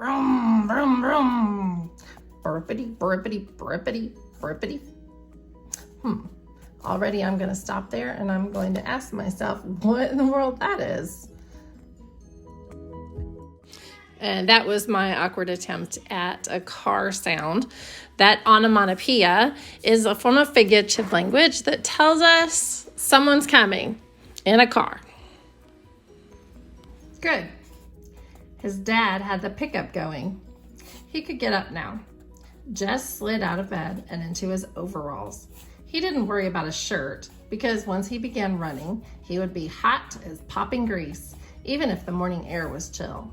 Vroom, vroom, vroom. Burpity, burpity, burpity, burpity. Already I'm going to stop there and I'm going to ask myself what in the world that is. And that was my awkward attempt at a car sound. That onomatopoeia is a form of figurative language that tells us someone's coming in a car. Good. His dad had the pickup going. He could get up now. Jess slid out of bed and into his overalls. He didn't worry about his shirt because once he began running, he would be hot as popping grease, even if the morning air was chill.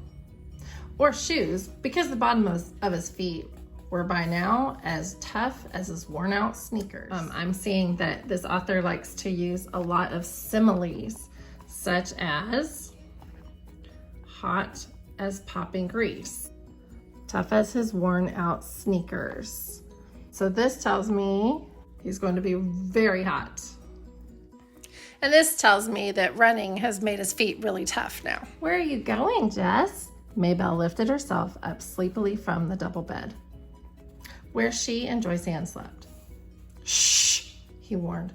Or shoes, because the bottom of his feet were by now as tough as his worn out sneakers. I'm seeing that this author likes to use a lot of similes, such as hot as popping grease, tough as his worn out sneakers. So this tells me he's going to be very hot. And this tells me that running has made his feet really tough now. Where are you going, Jess? Maybelle lifted herself up sleepily from the double bed, where she and Joyce Ann slept. Shh, he warned.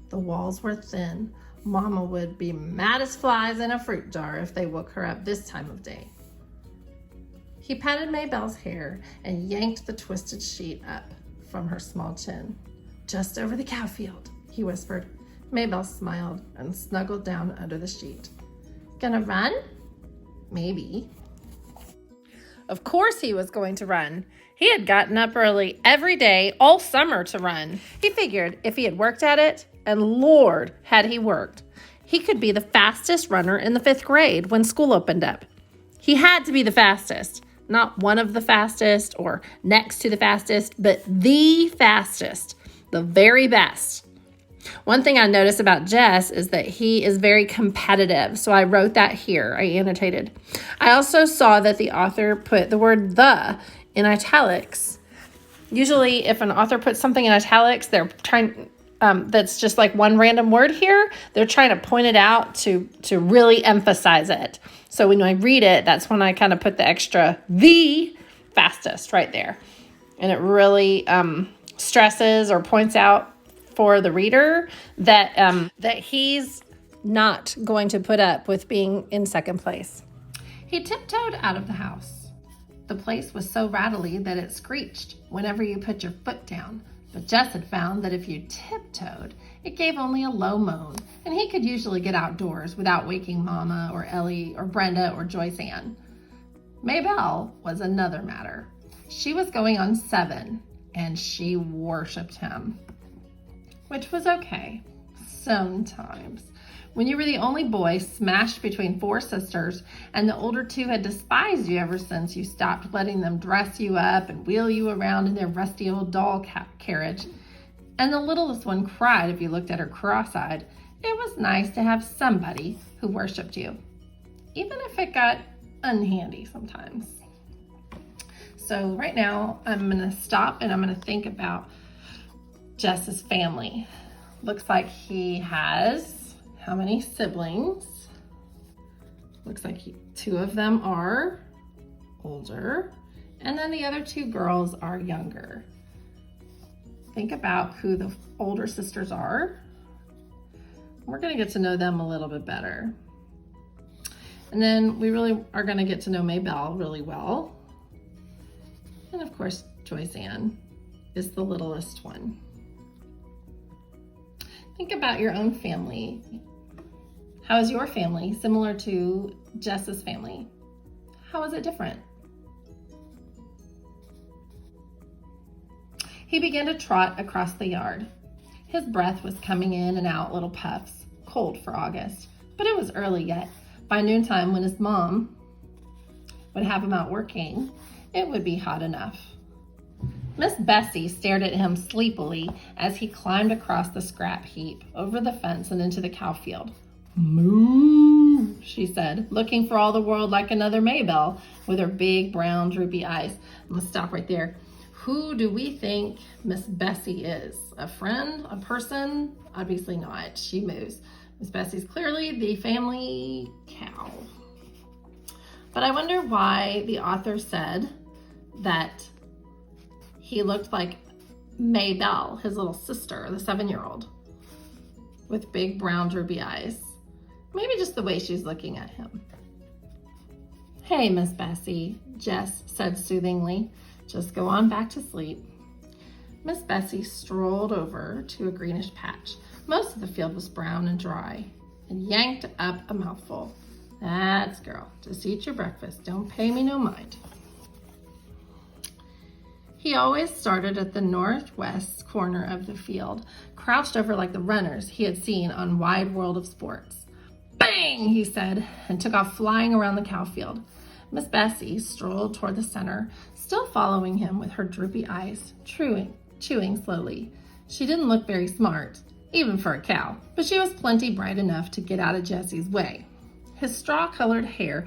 The walls were thin. Mama would be mad as flies in a fruit jar if they woke her up this time of day. He patted Maybelle's hair and yanked the twisted sheet up from her small chin. Just over the cow field, he whispered. Maybelle smiled and snuggled down under the sheet. Gonna run? Maybe. Of course he was going to run. He had gotten up early every day all summer to run. He figured if he had worked at it, and Lord, had he worked, he could be the fastest runner in the 5th grade when school opened up. He had to be the fastest, not one of the fastest or next to the fastest, but the fastest, the very best. One thing I noticed about Jess is that he is very competitive, so I wrote that here. I annotated. I also saw that the author put the word "the" in italics. Usually, if an author puts something in italics, they're trying. That's just like one random word here. They're trying to point it out to really emphasize it. So when I read it, that's when I kind of put the extra "the fastest" right there, and it really stresses or points out for the reader that he's not going to put up with being in second place. He tiptoed out of the house. The place was so rattly that it screeched whenever you put your foot down, but Jess had found that if you tiptoed, it gave only a low moan, and he could usually get outdoors without waking Mama or Ellie or Brenda or Joyce Ann. Maybelle was another matter. She was going on 7, and she worshipped him. Which was okay, sometimes. When you were the only boy smashed between 4 sisters and the older 2 had despised you ever since you stopped letting them dress you up and wheel you around in their rusty old doll carriage, and the littlest one cried if you looked at her cross-eyed, it was nice to have somebody who worshipped you, even if it got unhandy sometimes. So right now I'm gonna stop and I'm gonna think about Jess's family. Looks like he has how many siblings? Looks like 2 of them are older, and then the other 2 girls are younger. Think about who the older sisters are. We're gonna get to know them a little bit better. And then we really are gonna get to know Maybelle really well. And of course, Joyce Ann is the littlest one. Think about your own family. How is your family similar to Jess's family? How is it different? He began to trot across the yard. His breath was coming in and out little puffs, cold for August, but it was early yet. By noontime, when his mom would have him out working, it would be hot enough. Miss Bessie stared at him sleepily as he climbed across the scrap heap, over the fence and into the cow field. "Moo," she said, looking for all the world like another Maybelle with her big, brown, droopy eyes. I'm gonna stop right there. Who do we think Miss Bessie is? A friend? A person? Obviously not. She moves. Miss Bessie's clearly the family cow. But I wonder why the author said that he looked like Maybelle, his little sister, the 7-year-old, with big brown droopy eyes. Maybe just the way she's looking at him. "Hey, Miss Bessie," Jess said soothingly. "Just go on back to sleep." Miss Bessie strolled over to a greenish patch. Most of the field was brown and dry, and yanked up a mouthful. "That's girl, just eat your breakfast. Don't pay me no mind." He always started at the northwest corner of the field, crouched over like the runners he had seen on Wide World of Sports. "Bang!" he said, and took off flying around the cow field. Miss Bessie strolled toward the center, still following him with her droopy eyes, chewing slowly. She didn't look very smart, even for a cow, but she was plenty bright enough to get out of Jesse's way. His straw-colored hair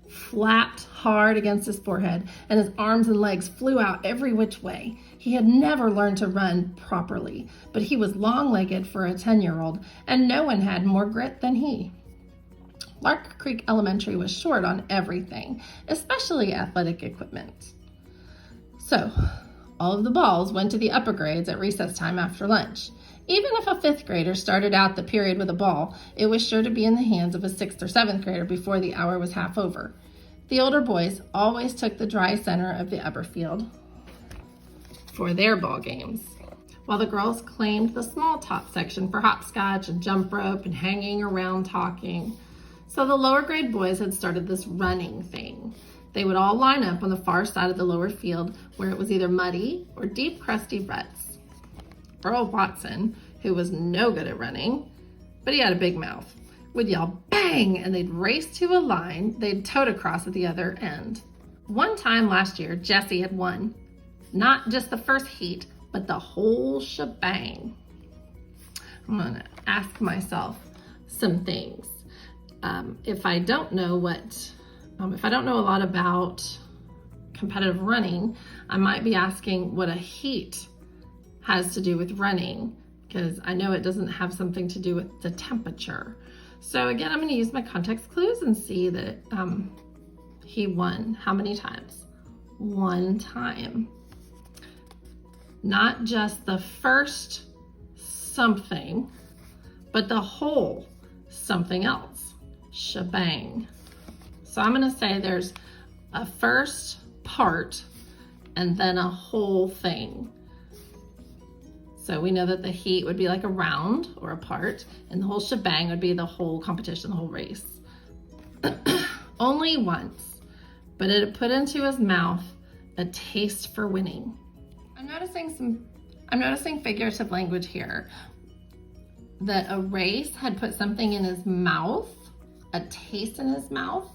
flapped hard against his forehead, and his arms and legs flew out every which way. He had never learned to run properly, but he was long-legged for a 10-year-old, and no one had more grit than he. Lark Creek Elementary was short on everything, especially athletic equipment. So, all of the balls went to the upper grades at recess time after lunch. Even if a 5th grader started out the period with a ball, it was sure to be in the hands of a 6th or 7th grader before the hour was half over. The older boys always took the dry center of the upper field for their ball games, while the girls claimed the small top section for hopscotch and jump rope and hanging around talking. So the lower grade boys had started this running thing. They would all line up on the far side of the lower field where it was either muddy or deep crusty ruts. Earl Watson, who was no good at running, but he had a big mouth, would yell bang, and they'd race to a line they'd towed across at the other end. One time last year, Jesse had won. Not just the first heat, but the whole shebang. I'm gonna ask myself some things. If I don't know a lot about competitive running, I might be asking what a heat has to do with running, because I know it doesn't have something to do with the temperature. So again, I'm going to use my context clues and see that he won how many times? 1 time. Not just the first something, but the whole something else. Shebang. So I'm going to say there's a first part and then a whole thing. So we know that the heat would be like a round or a part, and the whole shebang would be the whole competition, the whole race. Only once, but it had put into his mouth a taste for winning. I'm noticing figurative language here. That a race had put something in his mouth, a taste in his mouth.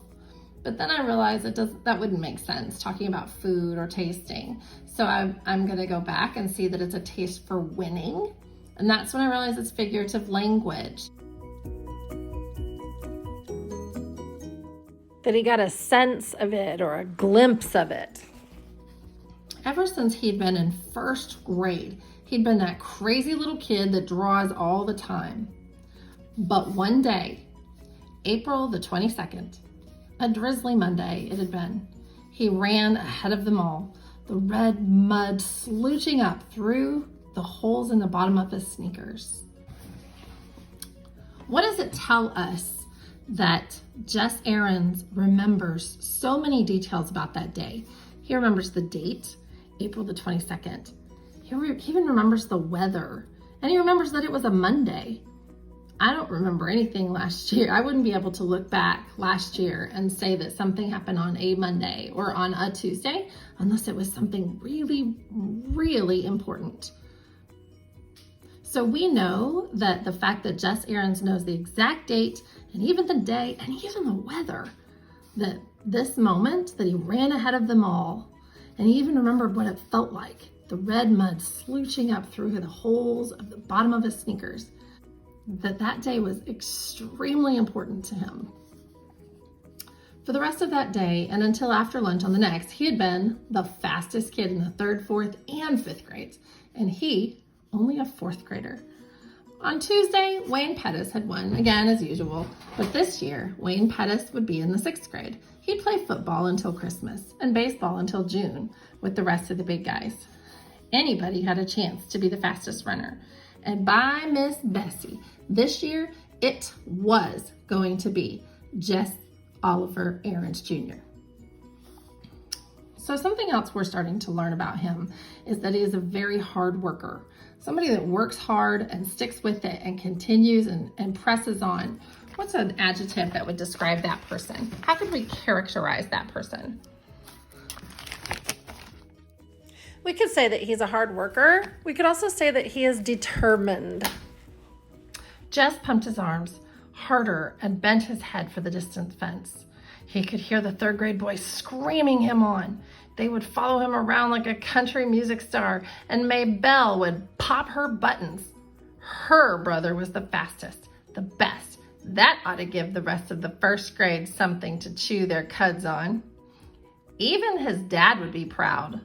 But then I realized that wouldn't make sense, talking about food or tasting. So I'm gonna go back and see that it's a taste for winning. And that's when I realized it's figurative language. That he got a sense of it or a glimpse of it. Ever since he'd been in 1st grade, he'd been that crazy little kid that draws all the time. But one day, April the 22nd, a drizzly Monday it had been, he ran ahead of them all, the red mud slooshing up through the holes in the bottom of his sneakers. What does it tell us that Jess Aarons remembers so many details about that day? He remembers the date, April the 22nd. He even remembers the weather, and he remembers that it was a Monday. I don't remember anything last year. I wouldn't be able to look back last year and say that something happened on a Monday or on a Tuesday unless it was something really, really important. So we know that the fact that Jess Aarons knows the exact date and even the day and even the weather, that this moment that he ran ahead of them all, and he even remembered what it felt like, the red mud slooshing up through the holes of the bottom of his sneakers, that day was extremely important to him. For the rest of that day and until after lunch on the next, he had been the fastest kid in the 3rd, 4th, and 5th grades, and he only a 4th grader. On Tuesday, Wayne Pettis had won, again as usual, but this year, Wayne Pettis would be in the 6th grade. He'd play football until Christmas and baseball until June with the rest of the big guys. Anybody had a chance to be the fastest runner. And by Miss Bessie, this year, it was going to be Jess Oliver Aarons Jr. So something else we're starting to learn about him is that he is a very hard worker. Somebody that works hard and sticks with it and continues and presses on. What's an adjective that would describe that person? How could we characterize that person? We could say that he's a hard worker. We could also say that he is determined. Jess pumped his arms harder and bent his head for the distant fence. He could hear the 3rd grade boys screaming him on. They would follow him around like a country music star, and Maybelle would pop her buttons. Her brother was the fastest, the best. That ought to give the rest of the 1st grade something to chew their cuds on. Even his dad would be proud.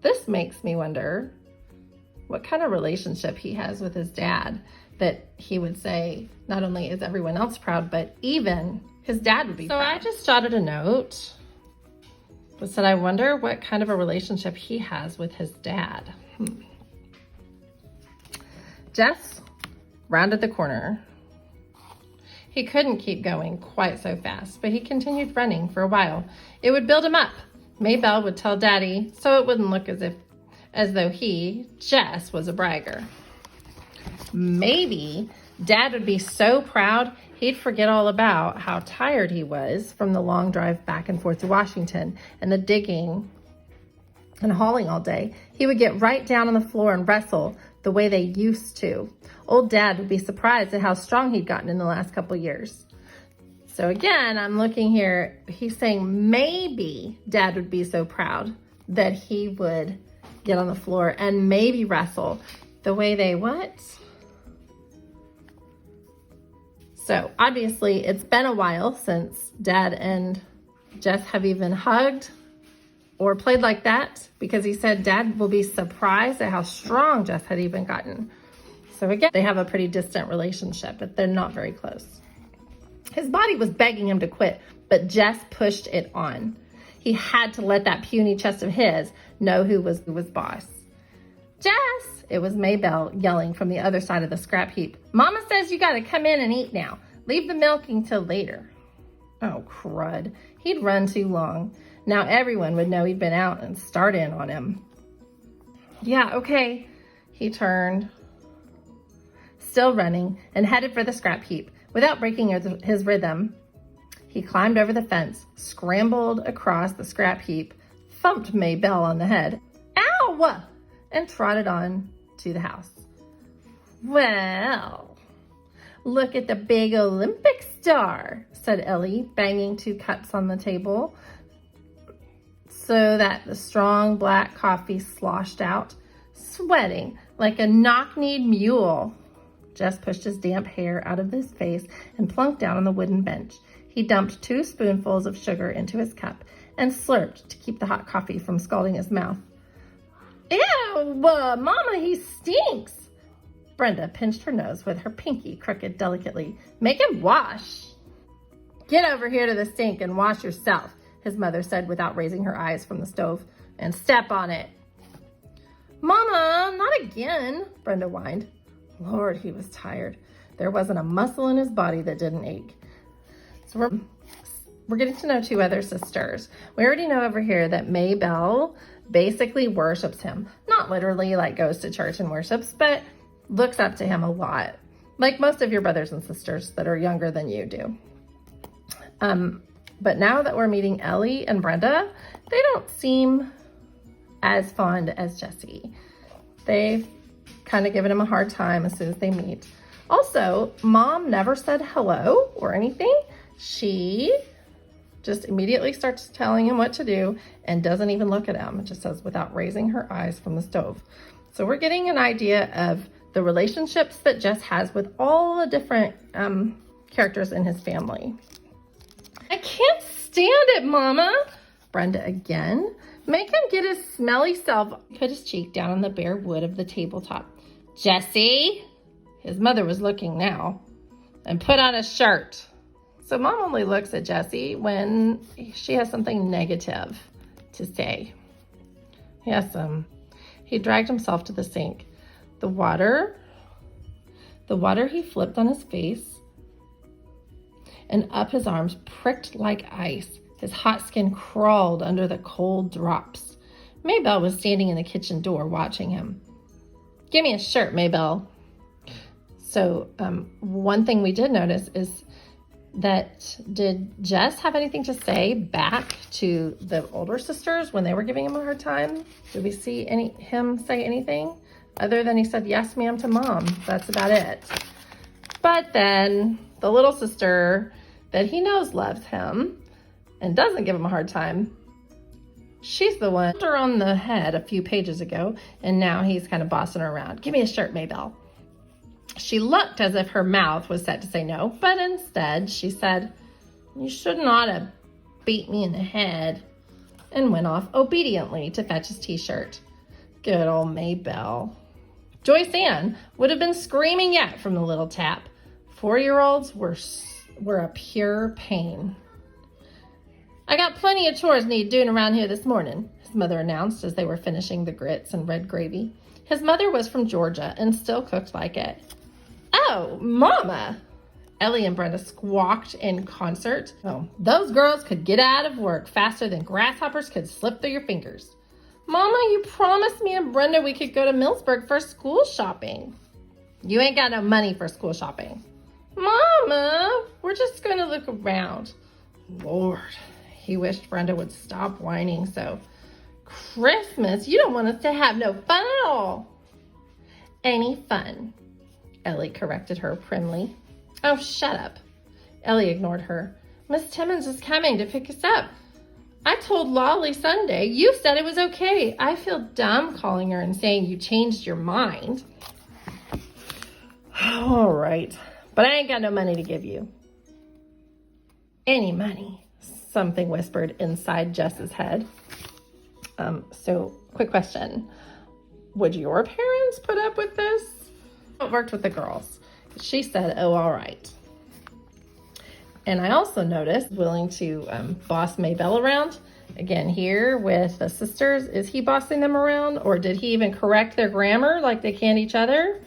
This makes me wonder what kind of relationship he has with his dad, that he would say not only is everyone else proud, but even his dad would be proud. So I just jotted a note that said, I wonder what kind of a relationship he has with his dad. Jess rounded the corner. He couldn't keep going quite so fast, but he continued running for a while. It would build him up. Maybelle would tell Daddy, so it wouldn't look as though he, Jess, was a bragger. Maybe Dad would be so proud he'd forget all about how tired he was from the long drive back and forth to Washington and the digging and hauling all day. He would get right down on the floor and wrestle the way they used to. Old Dad would be surprised at how strong he'd gotten in the last couple years. So again, I'm looking here, he's saying maybe Dad would be so proud that he would get on the floor and maybe wrestle the way they what? So obviously it's been a while since Dad and Jess have even hugged or played like that, because he said Dad will be surprised at how strong Jess had even gotten. So again, they have a pretty distant relationship, but they're not very close. His body was begging him to quit, but Jess pushed it on. He had to let that puny chest of his know who was boss. Jess! It was Maybelle yelling from the other side of the scrap heap. Mama says you gotta come in and eat now. Leave the milking till later. Oh, crud. He'd run too long. Now everyone would know he'd been out and start in on him. Yeah, okay. He turned, still running, and headed for the scrap heap. Without breaking his rhythm, he climbed over the fence, scrambled across the scrap heap, thumped Maybelle on the head, ow, and trotted on to the house. Well, look at the big Olympic star, said Ellie, banging 2 cups on the table so that the strong black coffee sloshed out, sweating like a knock-kneed mule. Jess pushed his damp hair out of his face and plunked down on the wooden bench. He dumped 2 spoonfuls of sugar into his cup and slurped to keep the hot coffee from scalding his mouth. Ew, Mama, he stinks. Brenda pinched her nose with her pinky crooked delicately. Make him wash. Get over here to the sink and wash yourself, his mother said without raising her eyes from the stove, and step on it. Mama, not again, Brenda whined. Lord, he was tired. There wasn't a muscle in his body that didn't ache. So we're getting to know 2 other sisters. We already know over here that Maybelle basically worships him. Not literally like goes to church and worships, but looks up to him a lot. Like most of your brothers and sisters that are younger than you do. But now that we're meeting Ellie and Brenda, they don't seem as fond as Jessie. They've kind of given him a hard time as soon as they meet. Also, Mom never said hello or anything. She just immediately starts telling him what to do and doesn't even look at him. It just says without raising her eyes from the stove. So we're getting an idea of the relationships that Jess has with all the different characters in his family. I can't stand it, Mama. Brenda again. Make him get his smelly self. Put his cheek down on the bare wood of the tabletop. Jesse, his mother was looking now, and put on a shirt. So Mom only looks at Jesse when she has something negative to say. Yes, he dragged himself to the sink. The water he flipped on his face and up his arms pricked like ice. His hot skin crawled under the cold drops. Maybelle was standing in the kitchen door watching him. Give me a shirt, Maybelle. So one thing we did notice is that did Jess have anything to say back to the older sisters when they were giving him a hard time? Did we see him say anything other than he said yes ma'am to Mom? That's about it. But then the little sister that he knows loves him and doesn't give him a hard time, she's the one who her on the head a few pages ago, and now he's kind of bossing her around. Give me a shirt, Maybelle. She looked as if her mouth was set to say no, but instead she said, you should not have beat me in the head, and went off obediently to fetch his t-shirt. Good old Maybelle. Joyce Ann would have been screaming yet from the little tap. 4-year-olds were a pure pain. I got plenty of chores need doing around here this morning, his mother announced as they were finishing the grits and red gravy. His mother was from Georgia and still cooked like it. Oh, Mama! Ellie and Brenda squawked in concert. Oh, those girls could get out of work faster than grasshoppers could slip through your fingers. Mama, you promised me and Brenda we could go to Millsburg for school shopping. You ain't got no money for school shopping. Mama, we're just going to look around. Lord, he wished Brenda would stop whining so. Christmas, you don't want us to have no fun at all. Any fun, Ellie corrected her primly. Oh, shut up. Ellie ignored her. Miss Timmons is coming to pick us up. I told Lolly Sunday you said it was okay. I feel dumb calling her and saying you changed your mind. All right, but I ain't got no money to give you. Any money, something whispered inside Jess's head. So quick question. Would your parents put up with this? It worked with the girls. She said, oh, all right. And I also noticed willing to boss Maybelle around. Again, here with the sisters, is he bossing them around? Or did he even correct their grammar like they can each other?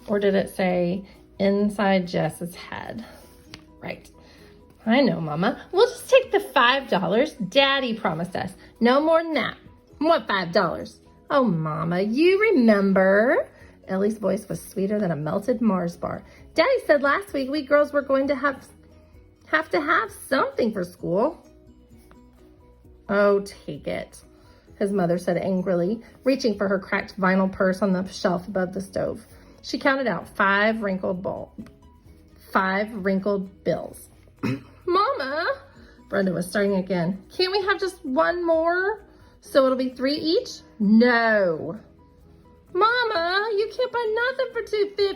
Or did it say inside Jess's head? Right. I know, Mama. We'll just take the $5 Daddy promised us. No more than that. What $5? Oh, Mama, you remember. Ellie's voice was sweeter than a melted Mars bar. Daddy said last week we girls were going to have to have something for school. Oh, take it, his mother said angrily, reaching for her cracked vinyl purse on the shelf above the stove. She counted out 5 wrinkled bills. Mama, Brenda was starting again. Can't we have just one more? So it'll be 3 each? No. Mama, you can't buy nothing for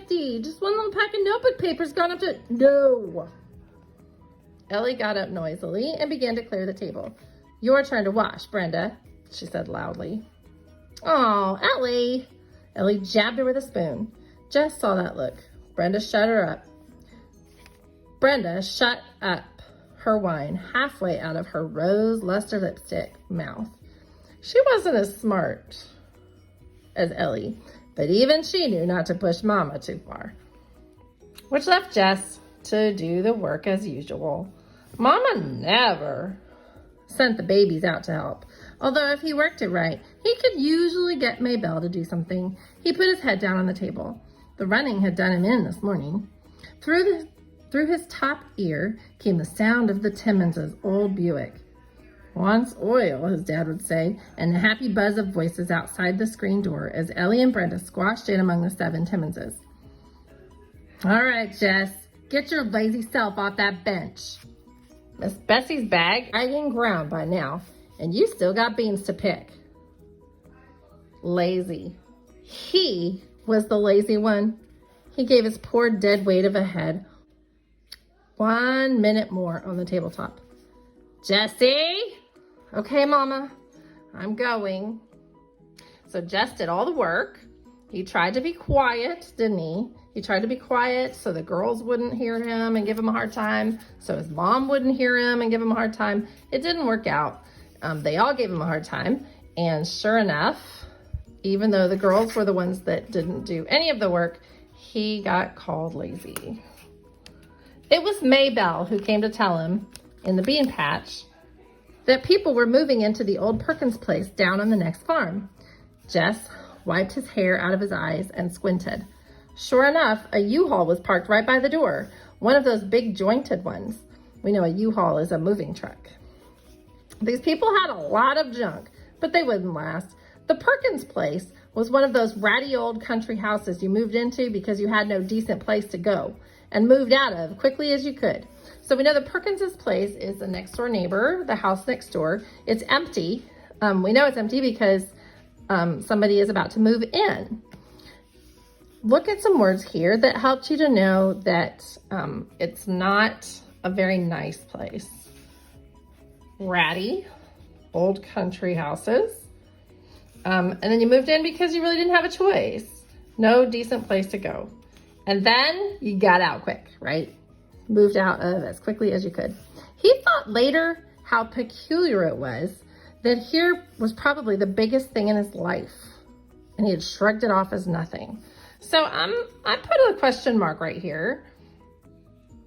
$2.50. Just one little pack of notebook paper's gone up to... No. Ellie got up noisily and began to clear the table. Your turn to wash, Brenda, she said loudly. Oh, Ellie. Ellie jabbed her with a spoon. Jess saw that look. Brenda shut up her wine halfway out of her rose luster lipstick mouth. She wasn't as smart as Ellie, but even she knew not to push Mama too far. Which left Jess to do the work as usual. Mama never sent the babies out to help. Although if he worked it right, he could usually get Maybelle to do something. He put his head down on the table. The running had done him in this morning. Through his top ear came the sound of the Timmonses' old Buick. Wants oil, his dad would say, and the happy buzz of voices outside the screen door as Ellie and Brenda squashed in among the 7 Timmonses. All right, Jess, get your lazy self off that bench. Miss Bessie's bag dragging ground by now, and you still got beans to pick. Lazy. He was the lazy one. He gave his poor dead weight of a head 1 minute more on the tabletop. Jessie? Okay, Mama, I'm going. So Jess did all the work, He tried to be quiet, didn't he? He tried to be quiet so the girls wouldn't hear him and give him a hard time, so his mom wouldn't hear him and give him a hard time. It didn't work out. They all gave him a hard time, and sure enough, even though the girls were the ones that didn't do any of the work, he got called lazy. It was Maybelle who came to tell him in the bean patch that people were moving into the old Perkins place down on the next farm. Jess wiped his hair out of his eyes and squinted. Sure enough, a U-Haul was parked right by the door, one of those big jointed ones. We know a U-Haul is a moving truck. These people had a lot of junk, but they wouldn't last. The Perkins place was one of those ratty old country houses you moved into because you had no decent place to go and moved out of quickly as you could. So we know the Perkins' place is the next door neighbor, the house next door. It's empty. We know it's empty because somebody is about to move in. Look at some words here that helped you to know that it's not a very nice place. Ratty, old country houses. And then you moved in because you really didn't have a choice. No decent place to go. And then you got out quick, right? Moved out of as quickly as you could. He thought later how peculiar it was that here was probably the biggest thing in his life. And he had shrugged it off as nothing. So I put a question mark right here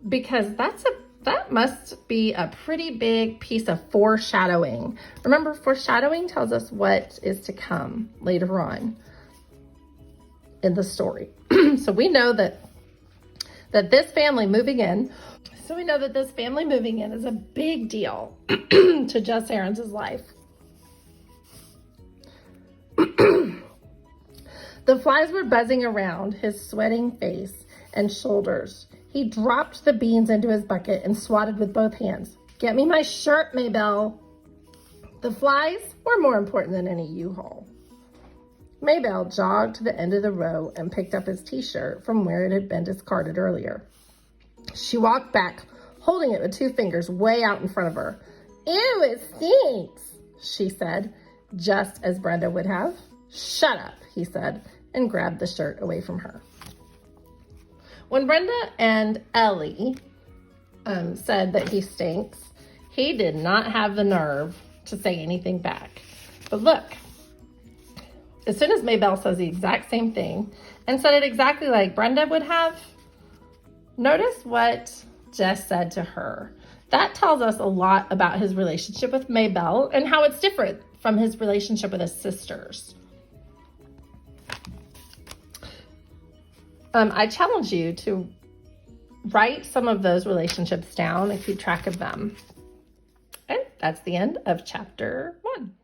because that must be a pretty big piece of foreshadowing. Remember, foreshadowing tells us what is to come later on in the story. So we know that this family moving in, is a big deal to Jess Aarons' life. The flies were buzzing around his sweating face and shoulders. He dropped the beans into his bucket and swatted with both hands. Get me my shirt, Maybelle. The flies were more important than any U-Haul. Maybelle jogged to the end of the row and picked up his t-shirt from where it had been discarded earlier. She walked back, holding it with two fingers way out in front of her. Ew, it stinks, she said, just as Brenda would have. Shut up, he said, and grabbed the shirt away from her. When Brenda and Ellie said that he stinks, he did not have the nerve to say anything back. But look, as soon as Maybelle says the exact same thing and said it exactly like Brenda would have, notice what Jess said to her. That tells us a lot about his relationship with Maybelle and how it's different from his relationship with his sisters. I challenge you to write some of those relationships down and keep track of them. And that's the end of chapter 1.